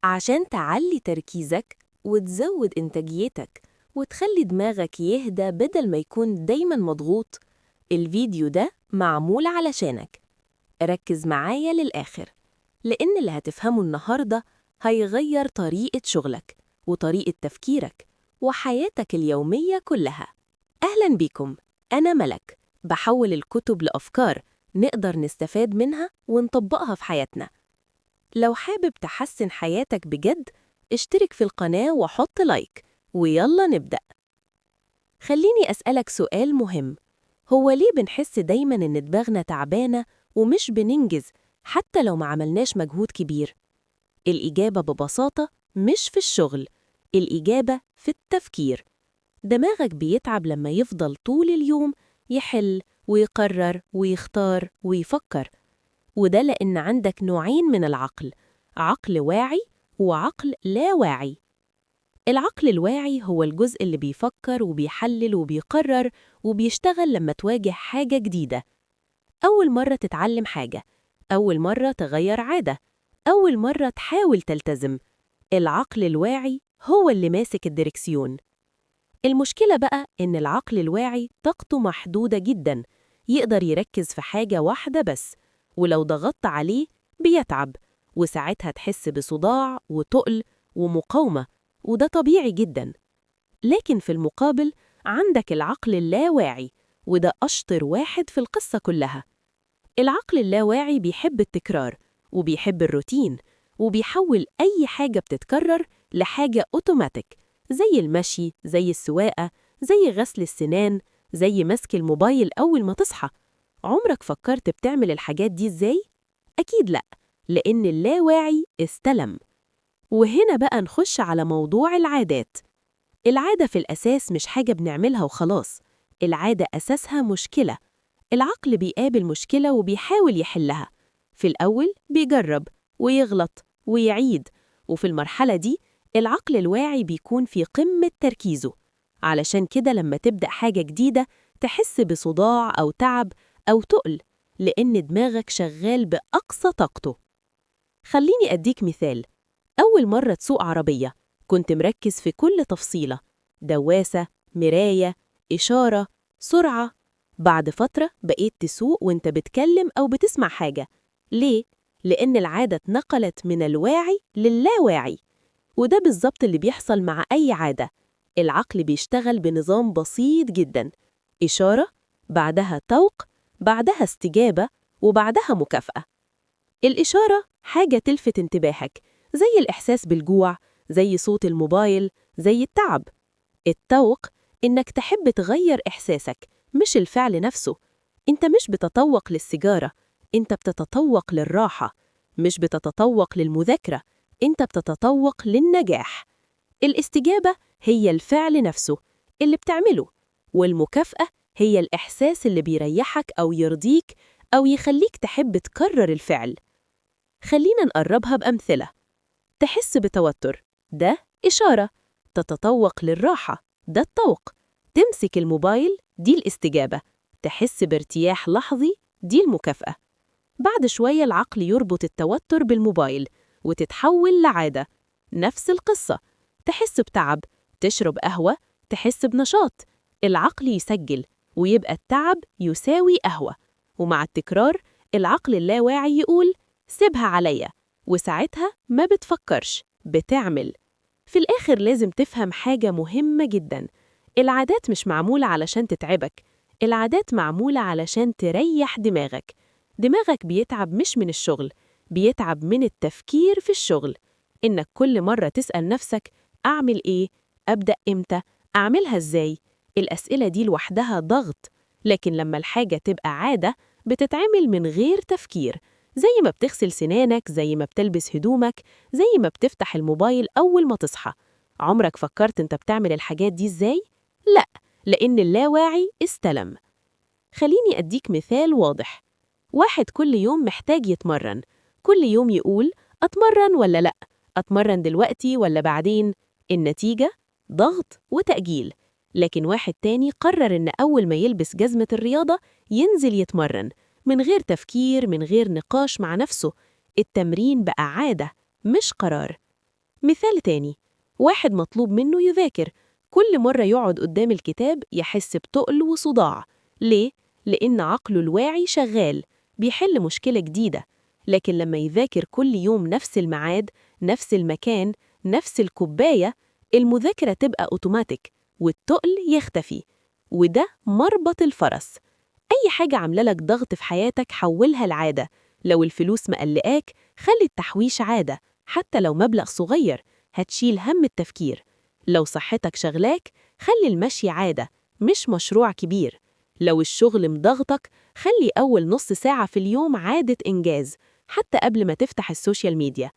عشان تعلي تركيزك وتزود إنتاجيتك وتخلي دماغك يهدى بدل ما يكون دايما مضغوط. الفيديو ده معمول علشانك. ركز معايا للآخر، لأن اللي هتفهمه النهاردة هيغير طريقة شغلك وطريقة تفكيرك وحياتك اليومية كلها. أهلا بيكم، أنا ملك، بحول الكتب لأفكار نقدر نستفاد منها ونطبقها في حياتنا. لو حابب تحسن حياتك بجد، اشترك في القناة وحط لايك، ويلا نبدأ. خليني أسألك سؤال مهم، هو ليه بنحس دايماً إن دماغنا تعبانة ومش بننجز حتى لو ما عملناش مجهود كبير؟ الإجابة ببساطة مش في الشغل، الإجابة في التفكير. دماغك بيتعب لما يفضل طول اليوم يحل ويقرر ويختار ويفكر، وده لأن عندك نوعين من العقل، عقل واعي وعقل لا واعي. العقل الواعي هو الجزء اللي بيفكر وبيحلل وبيقرر وبيشتغل لما تواجه حاجة جديدة، أول مرة تتعلم حاجة، أول مرة تغير عادة، أول مرة تحاول تلتزم. العقل الواعي هو اللي ماسك الدركسيون. المشكلة بقى إن العقل الواعي طاقته محدودة جداً، يقدر يركز في حاجة واحدة بس، ولو ضغطت عليه بيتعب، وساعتها تحس بصداع وتقل ومقاومة، وده طبيعي جداً. لكن في المقابل عندك العقل اللاواعي، وده أشطر واحد في القصة كلها. العقل اللاواعي بيحب التكرار وبيحب الروتين، وبيحول أي حاجة بتتكرر لحاجة أوتوماتيك، زي المشي، زي السواقة، زي غسل السنان، زي مسك الموبايل أول ما تصحى. عمرك فكرت بتعمل الحاجات دي إزاي؟ أكيد لأ، لأن اللاواعي استلم. وهنا بقى نخش على موضوع العادات. العادة في الأساس مش حاجة بنعملها وخلاص، العادة أساسها مشكلة. العقل بيقابل مشكلة وبيحاول يحلها، في الأول بيجرب ويغلط ويعيد، وفي المرحلة دي العقل الواعي بيكون في قمة تركيزه. علشان كده لما تبدأ حاجة جديدة تحس بصداع أو تعب أو تقل، لأن دماغك شغال بأقصى طاقته. خليني أديك مثال. أول مرة تسوق عربية كنت مركز في كل تفصيلة، دواسة، مراية، إشارة، سرعة. بعد فترة بقيت تسوق وانت بتكلم أو بتسمع حاجة. ليه؟ لأن العادة اتنقلت من الواعي للاواعي. وده بالظبط اللي بيحصل مع أي عادة. العقل بيشتغل بنظام بسيط جدا، إشارة، بعدها توق، بعدها استجابة، وبعدها مكافأة. الإشارة حاجة تلفت انتباهك، زي الإحساس بالجوع، زي صوت الموبايل، زي التعب. التوق إنك تحب تغير إحساسك، مش الفعل نفسه. أنت مش بتتطوق للسيجارة، أنت بتتطوق للراحة. مش بتتطوق للمذاكرة، أنت بتتطوق للنجاح. الاستجابة هي الفعل نفسه اللي بتعمله، والمكافأة هي الإحساس اللي بيريحك أو يرضيك أو يخليك تحب تكرر الفعل. خلينا نقربها بأمثلة. تحس بتوتر، ده إشارة. تتطوق للراحة، ده الطوق. تمسك الموبايل، دي الاستجابة. تحس بارتياح لحظي، دي المكافأة. بعد شوية العقل يربط التوتر بالموبايل وتتحول لعادة. نفس القصة، تحس بتعب، تشرب قهوة، تحس بنشاط. العقل يسجل ويبقى التعب يساوي قهوة، ومع التكرار العقل اللاواعي يقول سيبها عليا، وساعتها ما بتفكرش، بتعمل. في الآخر لازم تفهم حاجة مهمة جداً، العادات مش معمولة علشان تتعبك، العادات معمولة علشان تريح دماغك. دماغك بيتعب مش من الشغل، بيتعب من التفكير في الشغل. إنك كل مرة تسأل نفسك أعمل إيه؟ أبدأ إمتى؟ أعملها إزاي؟ الأسئلة دي لوحدها ضغط. لكن لما الحاجة تبقى عادة بتتعمل من غير تفكير، زي ما بتغسل سنانك، زي ما بتلبس هدومك، زي ما بتفتح الموبايل أول ما تصحى. عمرك فكرت أنت بتعمل الحاجات دي إزاي؟ لأ، لأن اللاواعي استلم. خليني أديك مثال واضح. واحد كل يوم محتاج يتمرن، كل يوم يقول أتمرن ولا لأ، أتمرن دلوقتي ولا بعدين. النتيجة ضغط وتأجيل. لكن واحد تاني قرر إن أول ما يلبس جزمة الرياضة ينزل يتمرن، من غير تفكير، من غير نقاش مع نفسه. التمرين بقى عادة، مش قرار. مثال تاني، واحد مطلوب منه يذاكر، كل مرة يقعد قدام الكتاب يحس بتقل وصداع. ليه؟ لأن عقله الواعي شغال، بيحل مشكلة جديدة. لكن لما يذاكر كل يوم نفس الميعاد، نفس المكان، نفس الكوباية، المذاكرة تبقى أوتوماتيك والتقل يختفي. وده مربط الفرس. أي حاجة عاملة لك ضغط في حياتك حولها لعادة. لو الفلوس مقلقاك، خلي التحويش عادة، حتى لو مبلغ صغير، هتشيل هم التفكير. لو صحتك شغلاك، خلي المشي عادة، مش مشروع كبير. لو الشغل مضغطك، خلي أول نص ساعة في اليوم عادة إنجاز، حتى قبل ما تفتح السوشيال ميديا.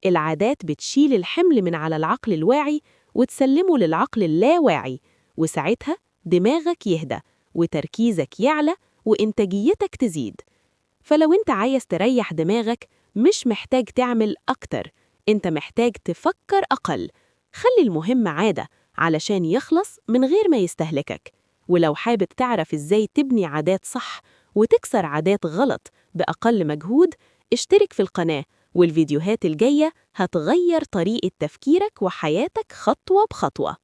العادات بتشيل الحمل من على العقل الواعي وتسلمه للعقل اللاواعي، وساعتها دماغك يهدى وتركيزك يعلى وإنتاجيتك تزيد. فلو انت عايز تريح دماغك، مش محتاج تعمل أكتر، انت محتاج تفكر أقل. خلي المهم عادة علشان يخلص من غير ما يستهلكك. ولو حابب تعرف ازاي تبني عادات صح وتكسر عادات غلط بأقل مجهود، اشترك في القناة، والفيديوهات الجاية هتغير طريقة تفكيرك وحياتك خطوة بخطوة.